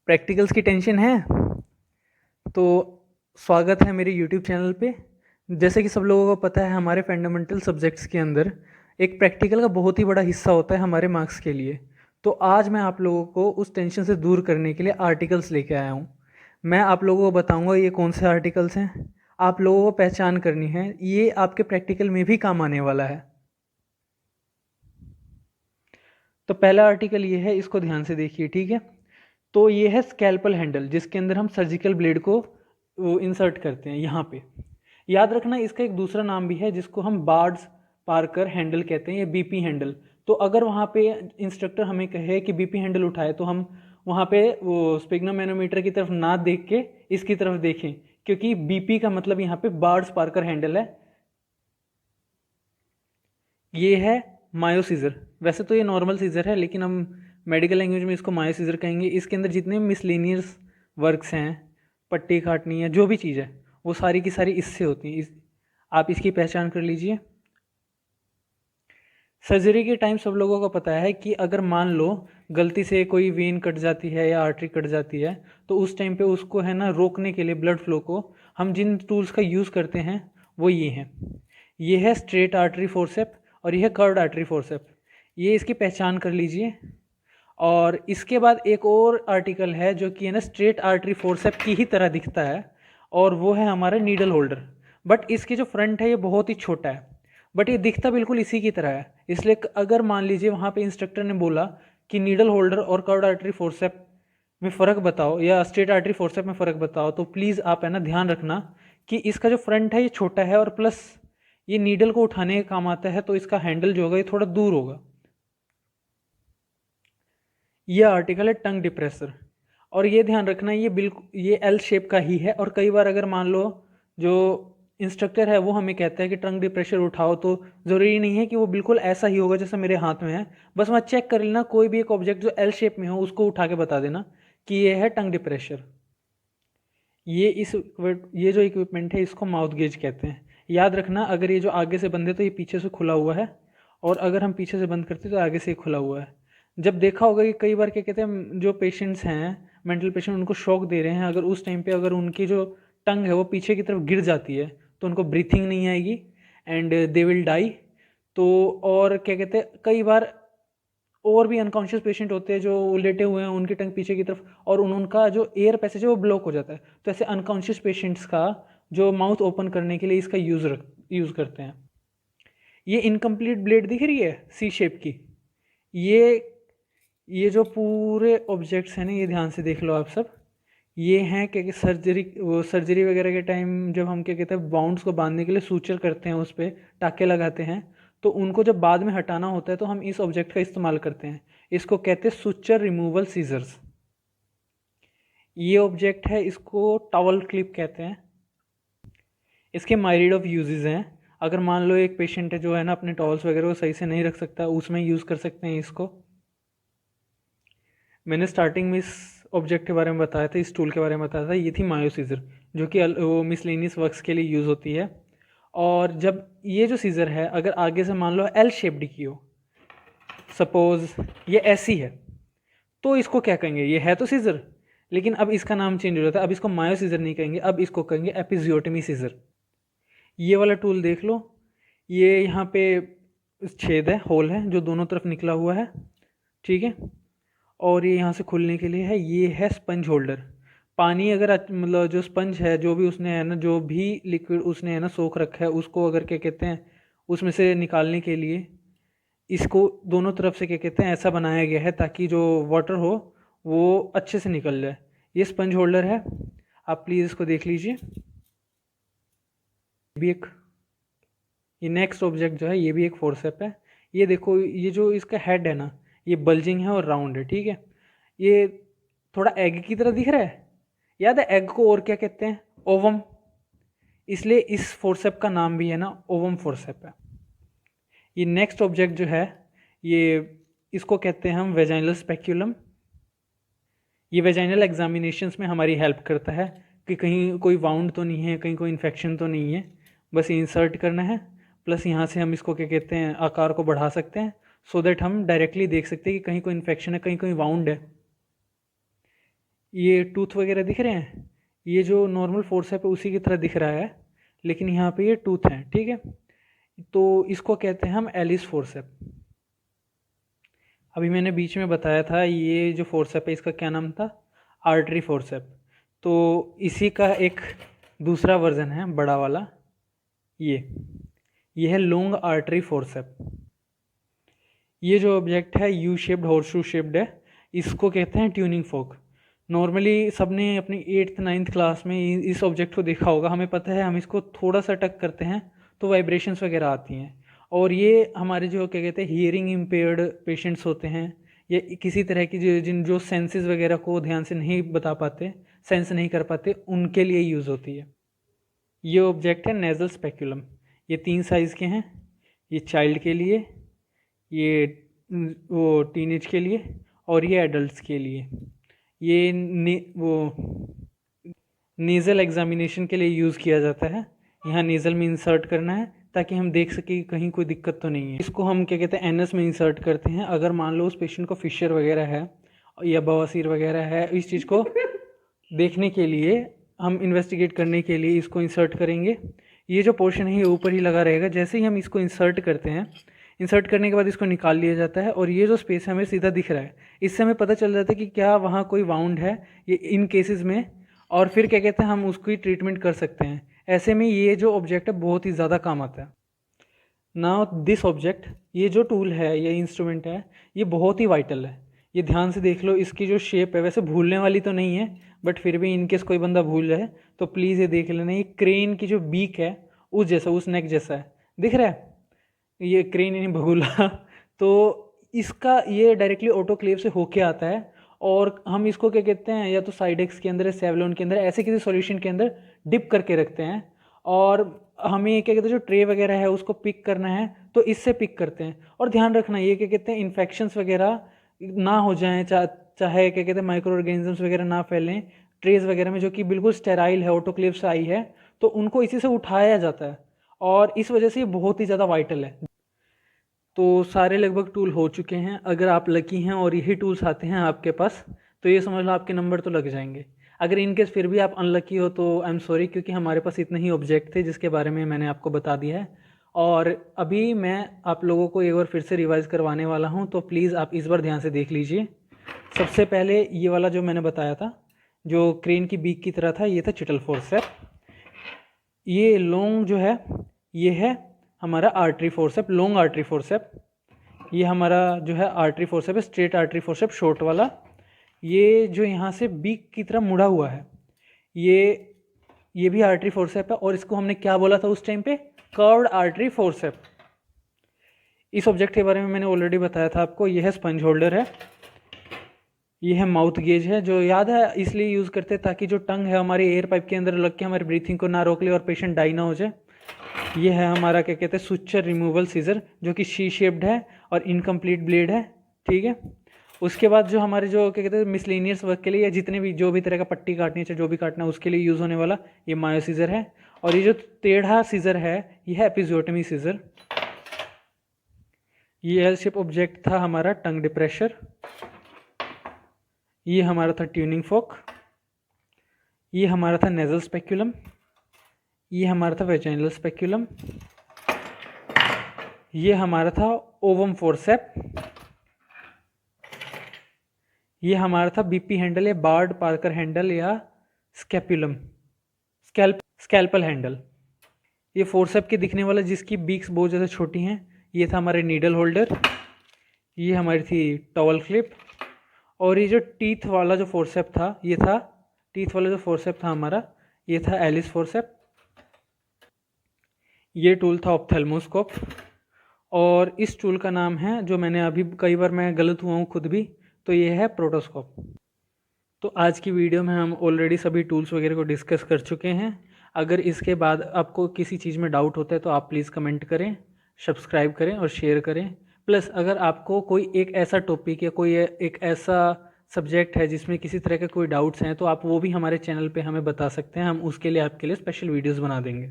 Practicals की tension है तो स्वागत है मेरे यूट्यूब चैनल पे। जैसे कि सब लोगों को पता है, हमारे फंडामेंटल सब्जेक्ट्स के अंदर एक प्रैक्टिकल का बहुत ही बड़ा हिस्सा होता है हमारे मार्क्स के लिए। तो आज मैं आप लोगों को उस टेंशन से दूर करने के लिए आर्टिकल्स लेके आया हूँ। मैं आप लोगों को बताऊँगा ये कौन से आर्टिकल्स हैं। आप लोगों को पहचान करनी है, ये आपके प्रैक्टिकल में भी काम आने वाला है। तो पहला आर्टिकल ये है, इसको ध्यान से देखिए, ठीक है। तो ये है स्कैल्पल हैंडल, जिसके अंदर हम सर्जिकल ब्लेड को इंसर्ट करते हैं यहाँ पे। याद रखना, इसका एक दूसरा नाम भी है जिसको हम बार्ड्स पार्कर हैंडल कहते हैं, या बीपी हैंडल। तो अगर वहाँ पे इंस्ट्रक्टर हमें कहे कि बीपी हैंडल उठाए, तो हम वहाँ पे वो स्पिग्नोमेनोमीटर की तरफ ना देख के इसकी तरफ देखें, क्योंकि बीपी का मतलब यहाँ पे बार्ड्स पार्कर हैंडल है। ये है मायो सीजर। वैसे तो ये नॉर्मल सीजर है, लेकिन हम मेडिकल लैंग्वेज में इसको मायो सीजर कहेंगे। इसके अंदर जितने मिसलेनियस वर्क्स हैं, पट्टी काटनी है, जो भी चीज़ है, वो सारी की सारी इससे होती हैं। आप इसकी पहचान कर लीजिए। सर्जरी के टाइम सब लोगों को पता है कि अगर मान लो गलती से कोई वेन कट जाती है या आर्टरी कट जाती है, तो उस टाइम पे उसको है ना रोकने के लिए, ब्लड फ्लो को, हम जिन टूल्स का यूज़ करते हैं वो ये हैं। ये है स्ट्रेट आर्टरी फोर्सेप और ये है कर्व्ड आर्टरी फोर्सेप। ये इसकी पहचान कर लीजिए। और इसके बाद एक और आर्टिकल है जो कि है ना स्ट्रेट आर्टरी फोर्सेप की ही तरह दिखता है, और वो है हमारा नीडल होल्डर। बट इसकी जो फ्रंट है ये बहुत ही छोटा है, बट ये दिखता बिल्कुल इसी की तरह है। इसलिए अगर मान लीजिए वहाँ पे इंस्ट्रक्टर ने बोला कि नीडल होल्डर और कर्व्ड आर्टरी फोर्सेप में फ़र्क बताओ या स्ट्रेट आर्टरी फोर्सेप में फ़र्क बताओ, तो प्लीज़ आप है ना ध्यान रखना कि इसका जो फ्रंट है ये छोटा है, और प्लस ये नीडल को उठाने के काम आता है, तो इसका हैंडल जो होगा ये थोड़ा दूर होगा। ये आर्टिकल है टंग डिप्रेसर, और ये ध्यान रखना ये बिल्कुल ये एल शेप का ही है। और कई बार अगर मान लो जो इंस्ट्रक्टर है वो हमें कहता है कि टंग डिप्रेशर उठाओ, तो ज़रूरी नहीं है कि वो बिल्कुल ऐसा ही होगा जैसा मेरे हाथ में है। बस वहाँ चेक कर लेना, कोई भी एक ऑब्जेक्ट जो एल शेप में हो उसको उठा के बता देना कि ये है टंग डिप्रेशर। ये जो इक्विपमेंट है इसको माउथ गेज कहते हैं। याद रखना, अगर ये जो आगे से बंद है तो ये पीछे से खुला हुआ है, और अगर हम पीछे से बंद करते हैं तो आगे से खुला हुआ है। जब देखा होगा कि कई बार क्या कहते हैं, जो पेशेंट्स हैं मेंटल पेशेंट, उनको शॉक दे रहे हैं, अगर उस टाइम पे अगर उनकी जो टंग है वो पीछे की तरफ गिर जाती है, तो उनको ब्रीथिंग नहीं आएगी एंड दे विल डाई। तो और क्या कहते हैं, कई बार और भी अनकॉन्शियस पेशेंट होते हैं जो लेटे हुए हैं, उनकी टंग पीछे की तरफ, और उनका जो एयर पैसेज है वो ब्लॉक हो जाता है। तो ऐसे अनकॉन्शियस पेशेंट्स का जो माउथ ओपन करने के लिए इसका यूज़ करते हैं। ये इनकम्प्लीट ब्लेड दिख रही है सी शेप की। ये जो पूरे ऑब्जेक्ट्स हैं ना, ये ध्यान से देख लो आप सब। ये हैं क्या, सर्जरी वगैरह के टाइम जब हम क्या कहते हैं बाउंड्स को बांधने के लिए सूचर करते हैं, उस पर टाके लगाते हैं, तो उनको जब बाद में हटाना होता है तो हम इस ऑब्जेक्ट का इस्तेमाल करते हैं। इसको कहते हैं सूचर रिमूवल सीजर्स। ये ऑब्जेक्ट है, इसको टॉवल क्लिप कहते हैं। इसके माइरिड ऑफ यूजेस हैं। अगर मान लो एक पेशेंट है जो है ना अपने टॉवल्स वगैरह को सही से नहीं रख सकता, उसमें यूज़ कर सकते हैं इसको। मैंने स्टार्टिंग में इस ऑब्जेक्ट के बारे में बताया था, इस टूल के बारे में बताया था। ये थी मायो सीजर, जो कि वो मिसलेनियस वर्क्स के लिए यूज़ होती है। और जब ये जो सीज़र है अगर आगे से मान लो एल शेप्ड की हो, सपोज ये ऐसी है, तो इसको क्या कहेंगे, ये है तो सीज़र, लेकिन अब इसका नाम चेंज हो जाता है। अब इसको मायो सीज़र नहीं कहेंगे, अब इसको कहेंगे एपिजियोटमी सीज़र। ये वाला टूल देख लो, ये यहाँ पे छेद है, होल है जो दोनों तरफ निकला हुआ है, ठीक है। और ये यहाँ से खुलने के लिए है। ये है स्पंज होल्डर। पानी अगर मतलब जो स्पंज है, जो भी उसने है ना, जो भी लिक्विड उसने है ना सोख रखा है, उसको अगर क्या कहते हैं उसमें से निकालने के लिए इसको दोनों तरफ से क्या कहते हैं ऐसा बनाया गया है ताकि जो वाटर हो वो अच्छे से निकल जाए। ये स्पंज होल्डर है, आप प्लीज़ इसको देख लीजिए। भी एक ये नेक्स्ट ऑब्जेक्ट जो है ये भी एक फोर्सेप है। ये देखो, ये जो इसका हेड है ना, ये बल्जिंग है और राउंड है, ठीक है। ये थोड़ा एग की तरह दिख रहा है। याद है एग को और क्या कहते हैं, ओवम। इसलिए इस फोर्सेप का नाम भी है ना ओवम फोर्सेप है। ये नेक्स्ट ऑब्जेक्ट जो है ये इसको कहते हैं हम वेजाइनल स्पेक्यूलम। ये वेजाइनल एग्जामिनेशंस में हमारी हेल्प करता है कि कहीं कोई वाउंड तो नहीं है, कहीं कोई इन्फेक्शन तो नहीं है। बस इंसर्ट करना है, प्लस यहाँ से हम इसको क्या कहते हैं आकार को बढ़ा सकते हैं, सो दैट हम डायरेक्टली देख सकते हैं कि कहीं कोई इन्फेक्शन है, कहीं कोई वाउंड है। ये टूथ वगैरह दिख रहे हैं, ये जो नॉर्मल फोर्सेप है उसी की तरह दिख रहा है, लेकिन यहाँ पे ये टूथ है, ठीक है। तो इसको कहते हैं हम एलिस फोर्सेप। अभी मैंने बीच में बताया था ये जो फोर्सेप है इसका क्या नाम था, आर्टरी फोर्सेप। तो इसी का एक दूसरा वर्जन है बड़ा वाला, ये है लॉन्ग आर्टरी फोर्सेप। ये जो ऑब्जेक्ट है यू शेप्ड हॉर्सशू शेप्ड है, इसको कहते हैं ट्यूनिंग फोक। नॉर्मली सबने अपनी 8th 9th क्लास में इस ऑब्जेक्ट को देखा होगा। हमें पता है हम इसको थोड़ा सा टक करते हैं तो वाइब्रेशंस वगैरह आती हैं, और ये हमारे जो क्या कहते हैं हियरिंग इम्पेयर्ड पेशेंट्स होते हैं या किसी तरह की जो सेंसेस वगैरह को ध्यान से नहीं बता पाते, सेंस नहीं कर पाते, उनके लिए यूज़ होती है। ये ऑब्जेक्ट है नेजल स्पेक्यूलम। ये 3 साइज़ के हैं, ये चाइल्ड के लिए, ये वो टीनेज के लिए, और ये एडल्ट्स के लिए। ये वो नेज़ल एग्जामिनेशन के लिए यूज़ किया जाता है। यहाँ नेज़ल में इंसर्ट करना है ताकि हम देख सकें कहीं कोई दिक्कत तो नहीं है। इसको हम क्या कहते हैं एनस में इंसर्ट करते हैं। अगर मान लो उस पेशेंट को फिशर वगैरह है या बवासीर वगैरह है, इस चीज़ को देखने के लिए, हम इन्वेस्टिगेट करने के लिए इसको इंसर्ट करेंगे। ये जो पोर्शन है ये ऊपर ही लगा रहेगा। जैसे ही हम इसको इंसर्ट करते हैं, इंसर्ट करने के बाद इसको निकाल लिया जाता है, और ये जो स्पेस है हमें सीधा दिख रहा है। इससे हमें पता चल जाता है कि क्या वहाँ कोई वाउंड है ये इन केसेस में, और फिर क्या कहते हैं हम उसकी ट्रीटमेंट कर सकते हैं। ऐसे में ये जो ऑब्जेक्ट है बहुत ही ज़्यादा काम आता है। नाउ दिस ऑब्जेक्ट, ये जो टूल है, ये इंस्ट्रूमेंट है, ये बहुत ही वाइटल है। ये ध्यान से देख लो, इसकी जो शेप है वैसे भूलने वाली तो नहीं है, बट फिर भी इनकेस कोई बंदा भूल जाए तो प्लीज़ ये देख लेना। ये क्रेन की जो बीक है उस जैसा, उस नेक जैसा है, दिख रहा है। ये क्रेन नहीं भूला तो इसका ये डायरेक्टली ऑटोक्लेव से होके आता है, और हम इसको क्या कहते हैं या तो साइडेक्स के अंदर, सेवलॉन के अंदर, ऐसे किसी सॉल्यूशन के अंदर डिप करके रखते हैं, और हमें क्या कहते हैं जो ट्रे वगैरह है उसको पिक करना है तो इससे पिक करते हैं। और ध्यान रखना ये क्या कहते हैं इन्फेक्शंस वगैरह ना हो जाएं, चाहे क्या कहते हैं माइक्रो ऑर्गेनिजम्स वगैरह ना फैलें ट्रेज वगैरह में, जो कि बिल्कुल स्टेराइल है, ऑटोक्लेव से आई है, तो उनको इसी से उठाया जाता है, और इस वजह से ये बहुत ही ज़्यादा वाइटल है। तो सारे लगभग टूल हो चुके हैं। अगर आप लकी हैं और यही टूल्स आते हैं आपके पास, तो ये समझ लो आपके नंबर तो लग जाएंगे। अगर इनकेस फिर भी आप अनलकी हो तो आई एम सॉरी, क्योंकि हमारे पास इतने ही ऑब्जेक्ट थे जिसके बारे में मैंने आपको बता दिया है। और अभी मैं आप लोगों को एक बार फिर से रिवाइज करवाने वाला हूँ, तो प्लीज़ आप इस बार ध्यान से देख लीजिए। सबसे पहले ये वाला जो मैंने बताया था, जो क्रेन की बीक की तरह था, ये था चिटल फोर्सेप। ये लॉन्ग जो है ये है हमारा artery forcep, long artery forcep. ये हमारा जो है आर्टरी फोर्सेप है, स्ट्रेट आर्टरी फोर्सेप, शॉर्ट वाला। ये जो यहाँ से बीक की तरह मुड़ा हुआ है, ये भी आर्टरी फोर्सेप है, और इसको हमने क्या बोला था उस टाइम पे, कर्व्ड आर्टरी फोर्सेप। इस ऑब्जेक्ट के बारे में मैंने ऑलरेडी बताया था आपको। ये है स्पंज होल्डर है, ये है माउथ गेज है, जो याद है इसलिए यूज़ करते हैं ताकि जो टंग है हमारे एयर पाइप के अंदर लग के हमारी ब्रीथिंग को ना रोक ले और पेशेंट डाई ना हो जाए। ये है हमारा क्या कहते हैं सुचर रिमूवल सीजर, जो कि शी शेप्ड है और इनकम्प्लीट ब्लेड है, ठीक है। उसके बाद जो हमारे जो क्या कहते हैं मिसलेनियस वर्क के लिए या जितने भी जो भी तरह का पट्टी काटनी है चाहे जो भी काटना है उसके लिए यूज़ होने वाला ये मायो सीजर है। और ये जो टेढ़ा सीजर है ये है एपिजियोटमी सीजर। ये एल शेप ऑब्जेक्ट था हमारा टंग डिप्रेशर। ये हमारा था ट्यूनिंग फोक। ये हमारा था नेजल स्पेक्यूलम। ये हमारा था वेजाइनल स्पेक्यूलम। ये हमारा था ओवम फोर्सेप। ये हमारा था बीपी हैंडल या बार्ड पार्कर हैंडल या स्कैपुलम, स्कैल्पल हैंडल। ये फोर्सेप के दिखने वाला जिसकी बीक्स बहुत ज़्यादा छोटी हैं, ये था हमारे नीडल होल्डर। ये हमारी थी टॉवल क्लिप। और ये जो टीथ वाला जो फोर्सेप था, ये था टीथ वाला जो फोर्सेप था हमारा, ये था एलिस फोर्सेप। ये टूल था ऑप्थेल्मोस्कोप। और इस टूल का नाम है, जो मैंने अभी कई बार मैं गलत हुआ हूँ खुद भी, तो ये है प्रोटोस्कोप। तो आज की वीडियो में हम ऑलरेडी सभी टूल्स वगैरह को डिस्कस कर चुके हैं। अगर इसके बाद आपको किसी चीज़ में डाउट होता है तो आप प्लीज़ कमेंट करें, सब्सक्राइब करें और शेयर करें। प्लस अगर आपको कोई एक ऐसा टॉपिक या कोई एक ऐसा सब्जेक्ट है जिसमें किसी तरह के कोई डाउट्स हैं तो आप वो भी हमारे चैनल पे हमें बता सकते हैं, हम उसके लिए आपके लिए स्पेशल वीडियोस बना देंगे।